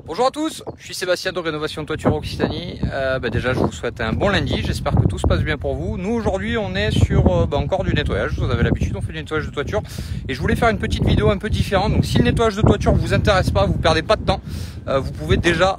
Bonjour à tous, je suis Sébastien de Rénovation Toiture Occitanie. Déjà je vous souhaite un bon lundi, j'espère que tout se passe bien pour vous. Nous aujourd'hui on est sur encore du nettoyage, vous avez l'habitude, on fait du nettoyage de toiture. Et je voulais faire une petite vidéo un peu différente, donc si le nettoyage de toiture vous intéresse pas, vous perdez pas de temps, vous pouvez déjà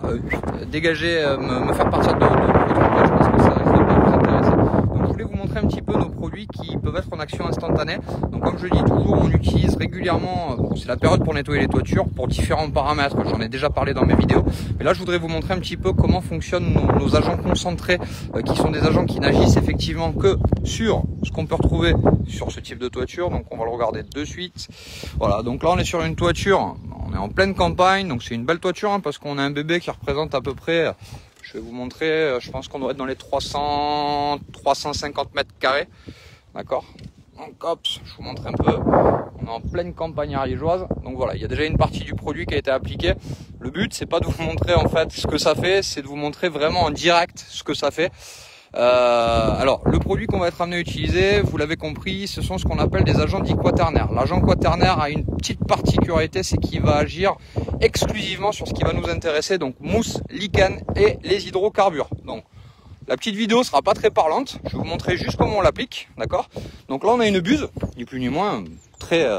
dégager, me faire partir de votre page parce que ça risque de pas vous intéresser. Donc je voulais vous montrer un petit peu nos produits qui peuvent être en action instantanée. Donc comme je dis toujours, on utilise régulièrement, c'est la période pour nettoyer les toitures pour différents paramètres, j'en ai déjà parlé dans mes vidéos, mais là je voudrais vous montrer un petit peu comment fonctionnent nos agents concentrés, qui sont des agents qui n'agissent effectivement que sur ce qu'on peut retrouver sur ce type de toiture. Donc on va le regarder de suite. Voilà, donc là on est sur une toiture, on est en pleine campagne, donc c'est une belle toiture hein, parce qu'on a un bébé qui représente à peu près, je vais vous montrer, je pense qu'on doit être dans les 350 mètres carrés, d'accord. Donc hop, je vous montre un peu, on est en pleine campagne ariégeoise, donc voilà, il y a déjà une partie du produit qui a été appliquée. Le but c'est pas de vous montrer en fait ce que ça fait, c'est de vous montrer vraiment en direct ce que ça fait. Alors le produit qu'on va être amené à utiliser, vous l'avez compris, ce sont ce qu'on appelle des agents dits quaternaires. L'agent quaternaire a une petite particularité, c'est qu'il va agir exclusivement sur ce qui va nous intéresser, donc mousse, lichen et les hydrocarbures. Donc la petite vidéo sera pas très parlante, je vais vous montrer juste comment on l'applique, d'accord. Donc là on a une buse, ni plus ni moins,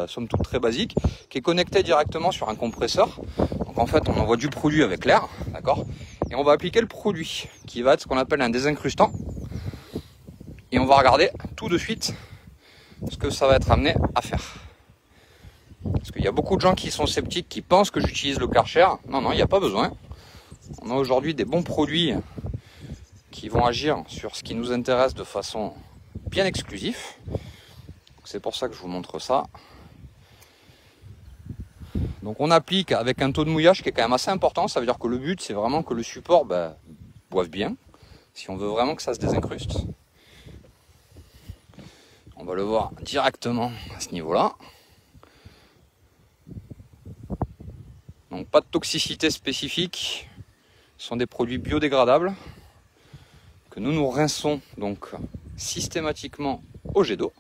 somme toute très basique, qui est connectée directement sur un compresseur. Donc en fait on envoie du produit avec l'air, d'accord, et on va appliquer le produit, qui va être ce qu'on appelle un désincrustant. Et on va regarder tout de suite ce que ça va être amené à faire. Parce qu'il y a beaucoup de gens qui sont sceptiques, qui pensent que j'utilise le Karcher. Non, non, il n'y a pas besoin. On a aujourd'hui des bons produits qui vont agir sur ce qui nous intéresse de façon bien exclusive. C'est pour ça que je vous montre ça. Donc on applique avec un taux de mouillage qui est quand même assez important. Ça veut dire que le but c'est vraiment que le support boive bien. Si on veut vraiment que ça se désincruste. On va le voir directement à ce niveau-là. Donc pas de toxicité spécifique. Ce sont des produits biodégradables que nous rinçons donc systématiquement au jet d'eau.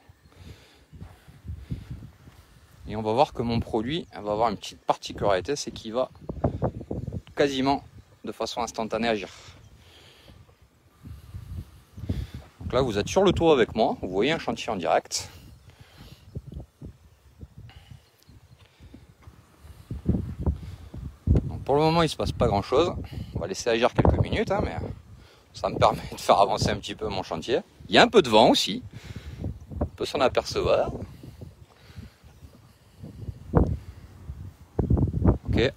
Et on va voir que mon produit va avoir une petite particularité, c'est qu'il va quasiment de façon instantanée agir. Donc là vous êtes sur le toit avec moi, vous voyez un chantier en direct. Donc pour le moment il ne se passe pas grand chose, on va laisser agir quelques minutes, hein, mais ça me permet de faire avancer un petit peu mon chantier. Il y a un peu de vent aussi, on peut s'en apercevoir. Ok.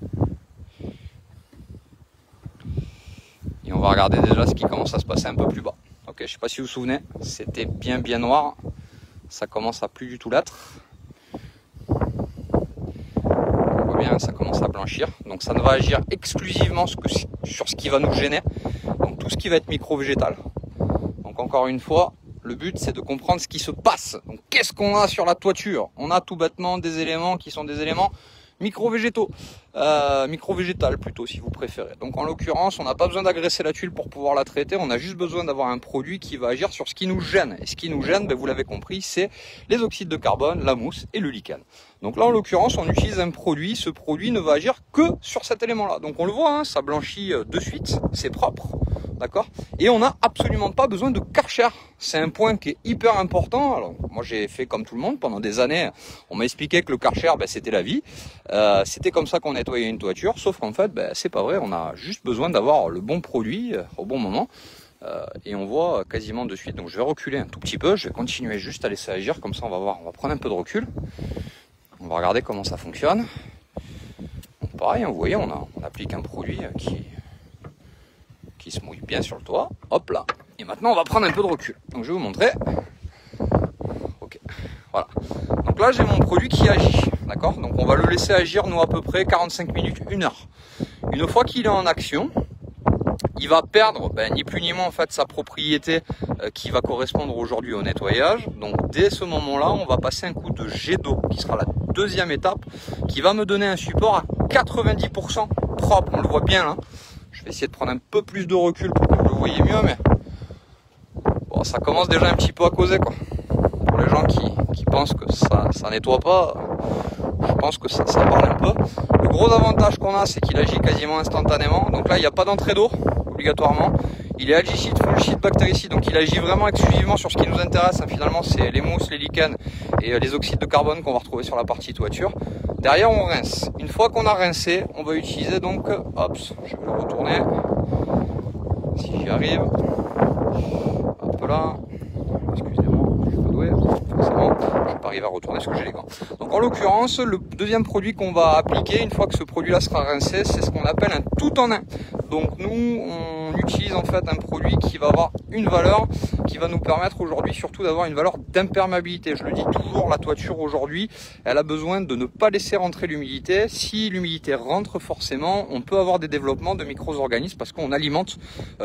Et on va regarder déjà ce qui commence à se passer un peu plus bas. Ok, je ne sais pas si vous vous souvenez, c'était bien noir, ça commence à plus du tout l'être. On voit bien, ça commence à blanchir, donc ça ne va agir exclusivement sur ce qui va nous gêner, donc tout ce qui va être micro-végétal. Donc encore une fois, le but c'est de comprendre ce qui se passe. Donc qu'est-ce qu'on a sur la toiture? On a tout bêtement des éléments qui sont des éléments micro-végétaux, micro-végétal plutôt si vous préférez. Donc en l'occurrence, on n'a pas besoin d'agresser la tuile pour pouvoir la traiter, on a juste besoin d'avoir un produit qui va agir sur ce qui nous gêne. Et ce qui nous gêne, vous l'avez compris, c'est les oxydes de carbone, la mousse et le lichen. Donc là en l'occurrence, on utilise un produit, ce produit ne va agir que sur cet élément-là. Donc on le voit, hein, ça blanchit de suite, c'est propre. D'accord. Et on n'a absolument pas besoin de Karcher. C'est un point qui est hyper important. Alors, moi, j'ai fait comme tout le monde pendant des années. On m'a expliqué que le Karcher, c'était la vie. C'était comme ça qu'on nettoyait une toiture. Sauf qu'en fait, c'est pas vrai. On a juste besoin d'avoir le bon produit au bon moment. Et on voit quasiment de suite. Donc, je vais reculer un tout petit peu. Je vais continuer juste à laisser agir. Comme ça, on va voir. On va prendre un peu de recul. On va regarder comment ça fonctionne. Donc, pareil, vous voyez, on applique un produit qui se mouille bien sur le toit, hop là, et maintenant on va prendre un peu de recul, donc je vais vous montrer. Ok, voilà, donc là j'ai mon produit qui agit, d'accord, donc on va le laisser agir nous à peu près 45 minutes, 1 heure. Une fois qu'il est en action, il va perdre ni plus ni moins en fait sa propriété qui va correspondre aujourd'hui au nettoyage. Donc dès ce moment là on va passer un coup de jet d'eau qui sera la deuxième étape, qui va me donner un support à 90% propre, on le voit bien là. Je vais essayer de prendre un peu plus de recul pour que vous le voyez mieux, mais bon, ça commence déjà un petit peu à causer quoi. Pour les gens qui pensent que ça nettoie pas, je pense que ça parle un peu. Le gros avantage qu'on a, c'est qu'il agit quasiment instantanément. Donc là, il n'y a pas d'entrée d'eau, obligatoirement. Il est algicide, fongicide, bactéricide, donc il agit vraiment exclusivement sur ce qui nous intéresse. Finalement, c'est les mousses, les lichens et les oxydes de carbone qu'on va retrouver sur la partie toiture. Derrière, on rince. Une fois qu'on a rincé, on va utiliser donc, hop, je vais le retourner, si j'y arrive. Hop là, excusez-moi, je suis pas doué, c'est bon, je vais pas arriver à retourner parce que j'ai les gants. Donc en l'occurrence, le deuxième produit qu'on va appliquer, une fois que ce produit-là sera rincé, c'est ce qu'on appelle un tout en un. Donc nous, on utilise en fait un produit qui va avoir une valeur, qui va nous permettre aujourd'hui surtout d'avoir une valeur d'imperméabilité. Je le dis toujours, la toiture aujourd'hui, elle a besoin de ne pas laisser rentrer l'humidité. Si l'humidité rentre forcément, on peut avoir des développements de micro-organismes parce qu'on alimente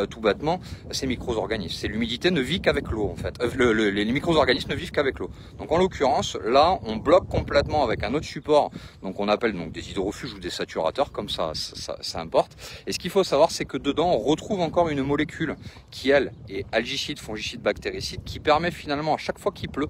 tout bêtement ces micro-organismes. C'est l'humidité ne vit qu'avec l'eau en fait. Les micro-organismes ne vivent qu'avec l'eau. Donc en l'occurrence, là, on bloque complètement avec un autre support, donc on appelle donc des hydrofuges ou des saturateurs, comme ça importe. Et ce qu'il faut savoir, c'est que dedans, on retrouve encore une molécule qui, elle, est algicide, fongicide, bactéricide, qui permet finalement, à chaque fois qu'il pleut,